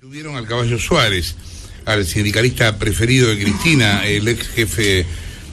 Detuvieron al Caballo Suárez, al sindicalista preferido de Cristina, el ex jefe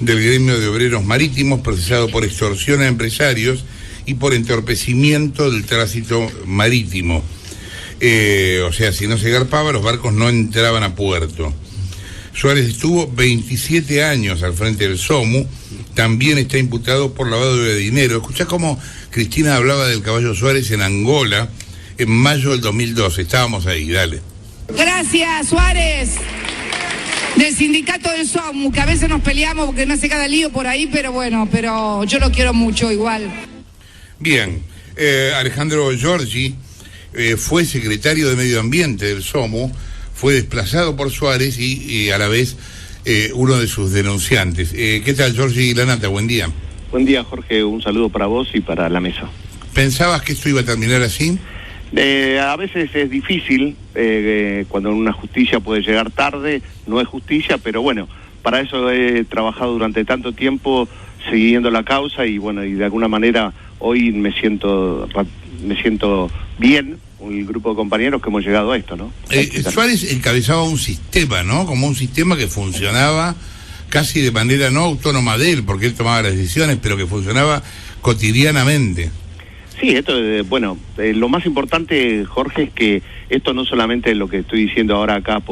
del gremio de obreros marítimos, procesado por extorsión a empresarios y por entorpecimiento del tránsito marítimo. O sea, si no se garpaba, los barcos no entraban a puerto. Suárez estuvo 27 años al frente del SOMU, también está imputado por lavado de dinero. Escuchá cómo Cristina hablaba del Caballo Suárez en Angola en mayo del 2012, estábamos ahí, dale. Gracias, Suárez, del sindicato del SOMU, que a veces nos peleamos porque no hace cada lío por ahí, pero bueno, pero yo lo quiero mucho igual. Bien, Alejandro Giorgi fue secretario de Medio Ambiente del SOMU, fue desplazado por Suárez y a la vez uno de sus denunciantes. ¿Qué tal, Giorgi Lanata? Buen día. Buen día, Jorge, un saludo para vos y para la mesa. ¿Pensabas que esto iba a terminar así? A veces es difícil, cuando una justicia puede llegar tarde, no es justicia, pero bueno, para eso he trabajado durante tanto tiempo siguiendo la causa y bueno, y de alguna manera hoy me siento bien, el grupo de compañeros que hemos llegado a esto, ¿no? Suárez encabezaba un sistema, ¿no? Como un sistema que funcionaba casi de manera no autónoma de él, porque él tomaba las decisiones, pero que funcionaba cotidianamente. Sí, esto, bueno, lo más importante, Jorge, es que esto no solamente es lo que estoy diciendo ahora acá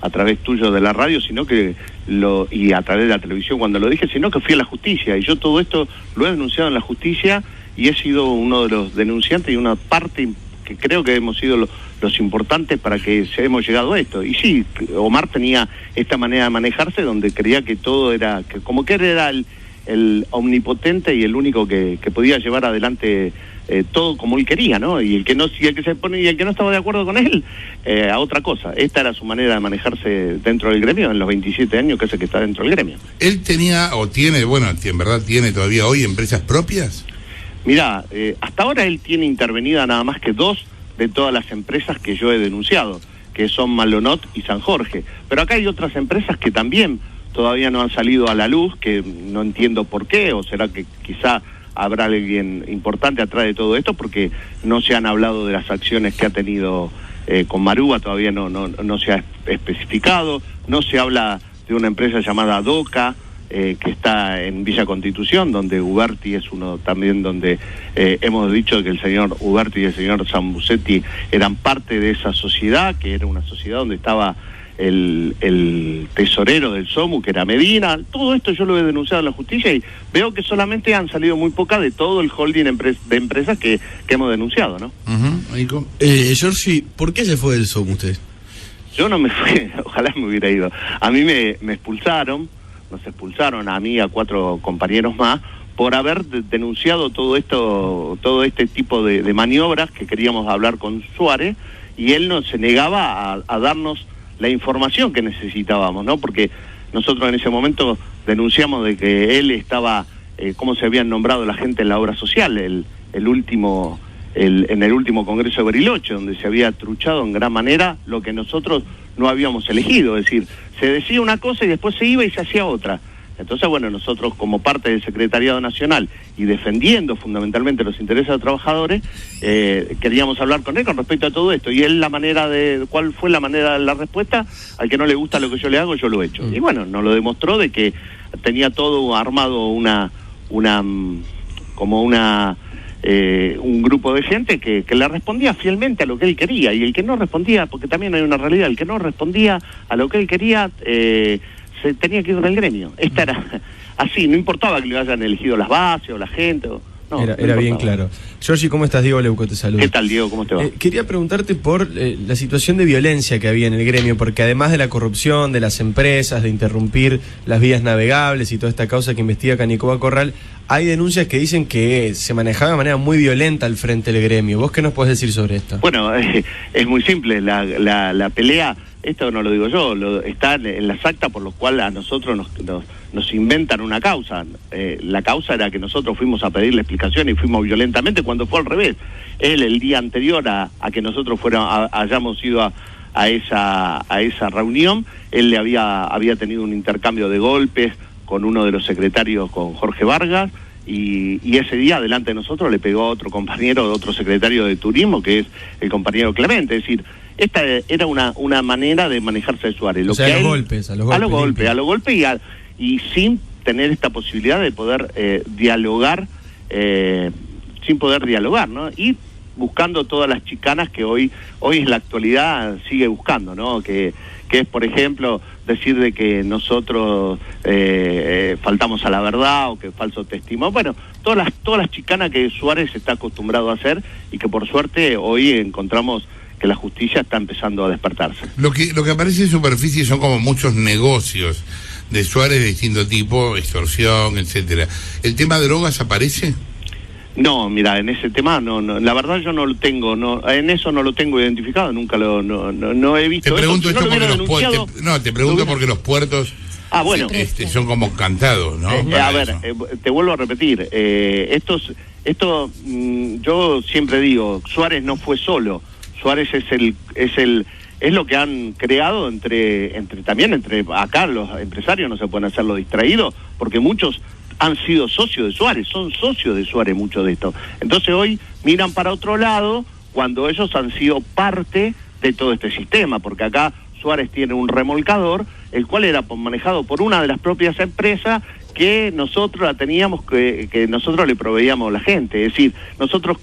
a través tuyo de la radio, sino que y a través de la televisión cuando lo dije, sino que fui a la justicia, y yo todo esto lo he denunciado en la justicia, y he sido uno de los denunciantes y una parte que creo que hemos sido los importantes para que hemos llegado a esto. Y sí, Omar tenía esta manera de manejarse donde creía que todo era, que como que él era el omnipotente y el único que podía llevar adelante todo como él quería, ¿no? Y el que no estaba de acuerdo con él, a otra cosa. Esta era su manera de manejarse dentro del gremio en los 27 años que es el que está dentro del gremio. ¿Él tenía o tiene, bueno, en verdad tiene todavía hoy empresas propias? Mirá, hasta ahora él tiene intervenida nada más que 2 de todas las empresas que yo he denunciado, que son Malonot y San Jorge. Pero acá hay otras empresas que también todavía no han salido a la luz, que no entiendo por qué, o será que quizá habrá alguien importante atrás de todo esto, porque no se han hablado de las acciones que ha tenido con Marúa, todavía no se ha especificado, no se habla de una empresa llamada DOCA, que está en Villa Constitución, donde Uberti es uno también, donde hemos dicho que el señor Uberti y el señor Sambucetti eran parte de esa sociedad, que era una sociedad donde estaba el tesorero del SOMU, que era Medina. Todo esto yo lo he denunciado en la justicia y veo que solamente han salido muy pocas de todo el holding de empresas que hemos denunciado, ¿no? Giorgi, ¿por qué se fue del SOMU usted? Yo no me fui, ojalá me hubiera ido. A mí me expulsaron, nos expulsaron a mí y a 4 compañeros más por haber denunciado todo este tipo de maniobras que queríamos hablar con Suárez, y él se negaba a darnos la información que necesitábamos, ¿no? Porque nosotros en ese momento denunciamos de que él estaba, cómo se habían nombrado la gente en la obra social, en el último Congreso de Bariloche, donde se había truchado en gran manera lo que nosotros no habíamos elegido, es decir, se decía una cosa y después se iba y se hacía otra. Entonces, bueno, nosotros como parte del Secretariado Nacional y defendiendo fundamentalmente los intereses de los trabajadores, queríamos hablar con él con respecto a todo esto. Y él, ¿cuál fue la manera de la respuesta? Al que no le gusta lo que yo le hago, yo lo he hecho. Y bueno, nos lo demostró de que tenía todo armado un grupo de gente que le respondía fielmente a lo que él quería. Y el que no respondía, porque también hay una realidad, el que no respondía a lo que él quería, se tenía que ir del gremio. Esta era así, no importaba que le hayan elegido las bases o la gente. Era bien claro. Giorgi, ¿cómo estás? Diego Leuco te saluda. ¿Qué tal, Diego? ¿Cómo te va? Quería preguntarte por la situación de violencia que había en el gremio, porque además de la corrupción de las empresas, de interrumpir las vías navegables y toda esta causa que investiga Canicoba Corral, hay denuncias que dicen que se manejaba de manera muy violenta al frente del gremio. ¿Vos qué nos podés decir sobre esto? Bueno, es muy simple. La pelea, esto no lo digo yo, está en las actas por lo cual a nosotros nos inventan una causa. La causa era que nosotros fuimos a pedirle explicación y fuimos violentamente, cuando fue al revés. Él, el día anterior a que nosotros hayamos ido a esa reunión, él había tenido un intercambio de golpes con uno de los secretarios, con Jorge Vargas, y ese día delante de nosotros le pegó a otro compañero, otro secretario de turismo, que es el compañero Clemente. Es decir, esta era una manera de manejarse de Suárez. O sea, a los golpes. A los golpes y sin tener esta posibilidad de poder dialogar, sin poder dialogar, ¿no? Y buscando todas las chicanas que hoy en la actualidad sigue buscando, ¿no? Que es, por ejemplo, decir de que nosotros faltamos a la verdad o que falso testimonio. Bueno, todas las chicanas que Suárez está acostumbrado a hacer y que por suerte hoy encontramos que la justicia está empezando a despertarse. Lo que aparece en superficie son como muchos negocios de Suárez de distinto tipo, extorsión, etcétera. ¿El tema de drogas aparece? No, mira, en ese tema no, la verdad yo no lo tengo, en eso no lo tengo identificado, nunca no he visto. Te pregunto eso. esto porque te pregunto porque los puertos bueno, son como cantados, ¿no? A ver, te vuelvo a repetir, yo siempre digo, Suárez no fue solo, Suárez es lo que han creado entre acá los empresarios no se pueden hacerlo distraídos, porque muchos han sido socios de Suárez, son socios de Suárez muchos de estos. Entonces hoy miran para otro lado cuando ellos han sido parte de todo este sistema, porque acá Suárez tiene un remolcador, el cual era manejado por una de las propias empresas que nosotros la teníamos, que nosotros le proveíamos a la gente. Es decir, nosotros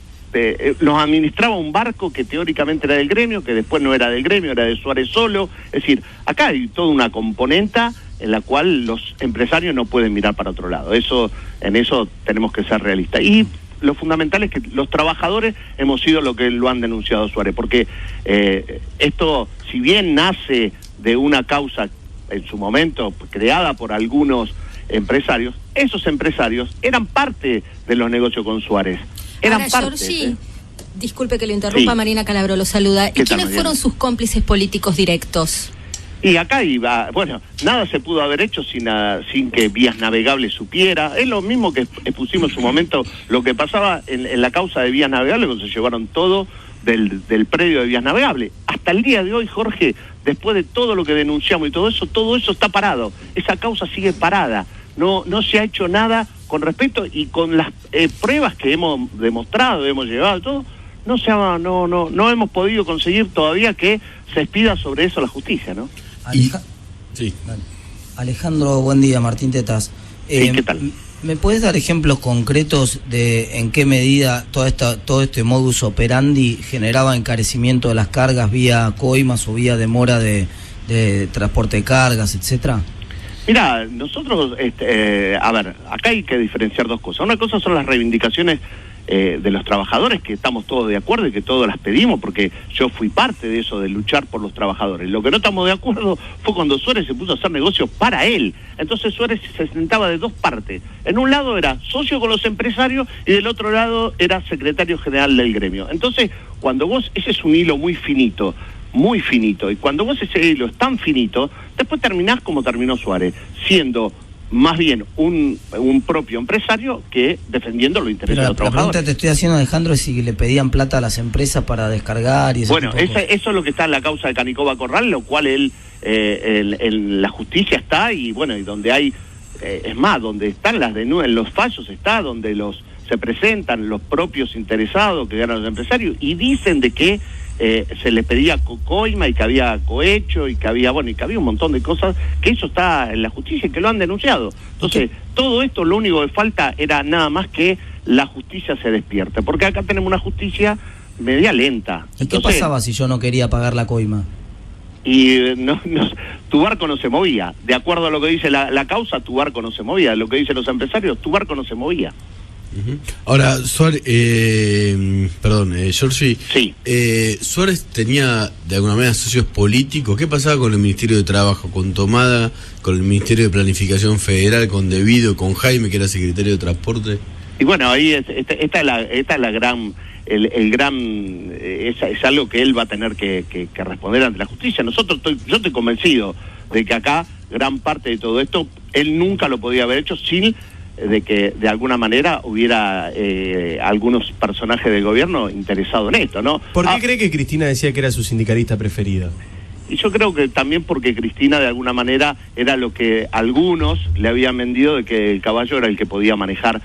nos administraba un barco que teóricamente era del gremio, que después no era del gremio, era de Suárez solo. Es decir, acá hay toda una componenta en la cual los empresarios no pueden mirar para otro lado. En eso tenemos que ser realistas. Y lo fundamental es que los trabajadores hemos sido lo que lo han denunciado Suárez, porque esto, si bien nace de una causa en su momento creada por algunos empresarios, esos empresarios eran parte de los negocios con Suárez. Eran Ahora, parte. Giorgi, disculpe que lo interrumpa, sí. Marina Calabro lo saluda. ¿Y quiénes fueron sus cómplices políticos directos? Y acá iba, bueno, nada se pudo haber hecho sin que Vías Navegables supiera. Es lo mismo que expusimos en su momento lo que pasaba en la causa de Vías Navegables, cuando se llevaron todo del predio de Vías Navegables. Hasta el día de hoy, Jorge, después de todo lo que denunciamos y todo eso está parado. Esa causa sigue parada. No se ha hecho nada con respecto, y con las pruebas que hemos demostrado, hemos llevado todo, no hemos podido conseguir todavía que se expida sobre eso la justicia, ¿no? Sí. Alejandro, buen día, Martín Tetas. Sí, ¿qué tal? ¿Me puedes dar ejemplos concretos de en qué medida todo este modus operandi generaba encarecimiento de las cargas vía coimas o vía demora de transporte de cargas, etcétera? Mira, nosotros, a ver, acá hay que diferenciar dos cosas. Una cosa son las reivindicaciones de los trabajadores, que estamos todos de acuerdo y que todos las pedimos, porque yo fui parte de eso, de luchar por los trabajadores. Lo que no estamos de acuerdo fue cuando Suárez se puso a hacer negocios para él. Entonces Suárez se sentaba de dos partes. En un lado era socio con los empresarios y del otro lado era secretario general del gremio. Entonces, cuando vos, ese es un hilo muy finito, y cuando vos ese hilo es tan finito, después terminás como terminó Suárez, siendo más bien un propio empresario que defendiendo los intereses de los trabajadores. La pregunta te estoy haciendo, Alejandro, es si le pedían plata a las empresas para descargar y eso. Bueno, eso es lo que está en la causa de Canicoba Corral, lo cual la justicia está, y bueno, y donde hay, es más, donde están las denuncias, los fallos está, donde se presentan los propios interesados que ganan los empresarios y dicen de que se les pedía coima y que había cohecho y que había un montón de cosas, que eso está en la justicia y que lo han denunciado. Entonces, todo esto, lo único que falta era nada más que la justicia se despierte, porque acá tenemos una justicia media lenta. ¿Y qué pasaba si yo no quería pagar la coima? Y tu barco no se movía. De acuerdo a lo que dice la causa, tu barco no se movía. Lo que dicen los empresarios, tu barco no se movía. Ahora, Suárez, Giorgi, sí. Suárez tenía de alguna manera socios políticos. ¿Qué pasaba con el Ministerio de Trabajo, con Tomada, con el Ministerio de Planificación Federal, con Devido, con Jaime, que era secretario de Transporte? Y bueno, ahí esta es la gran, es algo que él va a tener que responder ante la justicia. Yo estoy convencido de que acá gran parte de todo esto él nunca lo podía haber hecho sin de que de alguna manera hubiera algunos personajes del gobierno interesados en esto, ¿no? ¿Por qué cree que Cristina decía que era su sindicalista preferida? Y yo creo que también porque Cristina de alguna manera era lo que algunos le habían vendido, de que el caballo era el que podía manejar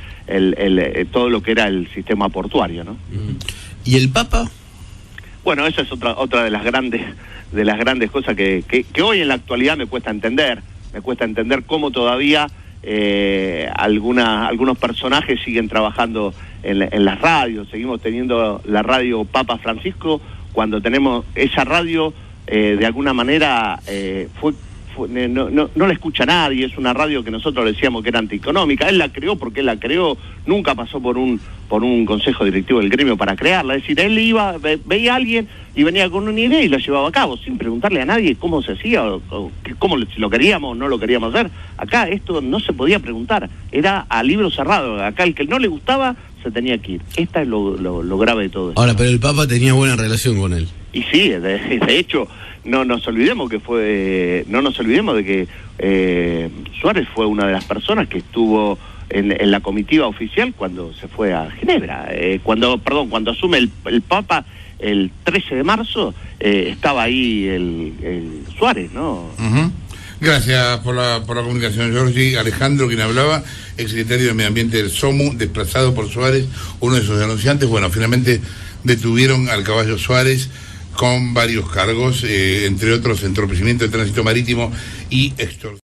todo lo que era el sistema portuario, ¿no? ¿Y el Papa? Bueno, esa es otra de las grandes cosas que hoy en la actualidad me cuesta entender cómo todavía algunos personajes siguen trabajando en las radios. Seguimos teniendo la radio Papa Francisco, cuando tenemos esa radio de alguna manera no la escucha nadie. Es una radio que nosotros decíamos que era antieconómica. Él la creó porque él la creó, nunca pasó por un consejo directivo del gremio para crearla. Es decir, él iba, veía a alguien y venía con una idea y la llevaba a cabo, sin preguntarle a nadie cómo se hacía, si lo queríamos o no lo queríamos hacer. Acá esto no se podía preguntar, era a libro cerrado. Acá el que no le gustaba se tenía que ir. Esta es lo grave de todo esto. Ahora, pero el Papa tenía buena relación con él. Y sí, de hecho, no nos olvidemos de que Suárez fue una de las personas que estuvo en la comitiva oficial cuando se fue a Ginebra. Cuando asume el Papa el 13 de marzo, estaba ahí el Suárez, ¿no? Uh-huh. Gracias por la comunicación, Giorgi. Alejandro, quien hablaba, exsecretario de Medio Ambiente del SOMU, desplazado por Suárez, uno de sus denunciantes. Bueno, finalmente detuvieron al caballo Suárez con varios cargos, entre otros entorpecimiento de tránsito marítimo y extorsión.